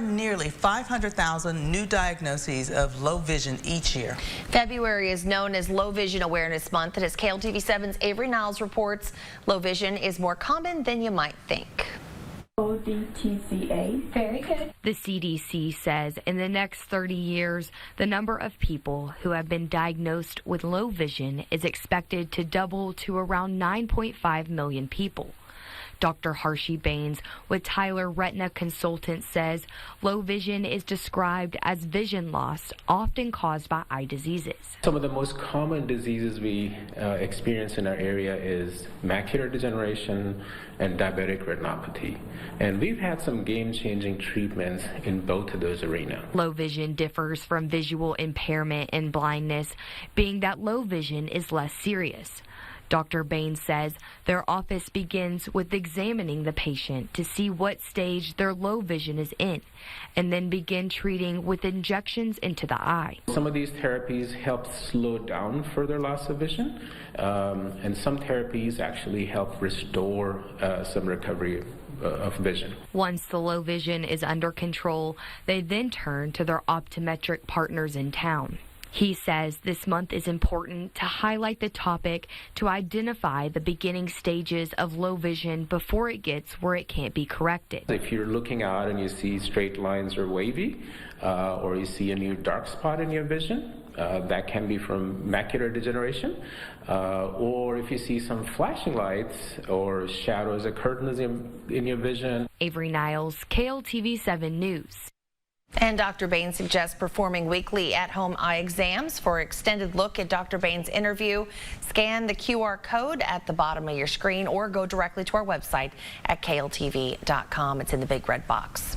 are nearly 500,000 new diagnoses of low vision each year. February is known as Low Vision Awareness Month, and as KLTV7's Avery Niles reports, low vision is more common than you might think. ODTCA. Very good. The CDC says in the next 30 years, the number of people who have been diagnosed with low vision is expected to double to around 9.5 million people. Dr. Harshie Baines with Tyler Retina Consultants says low vision is described as vision loss often caused by eye diseases. Some of the most common diseases we experience in our area is macular degeneration and diabetic retinopathy. And we've had some game-changing treatments in both of those arenas. Low vision differs from visual impairment and blindness, being that low vision is less serious. Dr. Baines says their office begins with examining the patient to see what stage their low vision is in, and then begin treating with injections into the eye. Some of these therapies help slow down further loss of vision, and some therapies actually help restore some recovery of vision. Once the low vision is under control, they then turn to their optometric partners in town. He says this month is important to highlight the topic to identify the beginning stages of low vision before it gets where it can't be corrected. If you're looking out and you see straight lines or wavy, or you see a new dark spot in your vision, that can be from macular degeneration, or if you see some flashing lights or shadows or curtains in your vision. Avery Niles, KLTV7 News. And Dr. Baines suggests performing weekly at-home eye exams. For an extended look at Dr. Baines' interview, scan the QR code at the bottom of your screen or go directly to our website at kltv.com. It's in the big red box.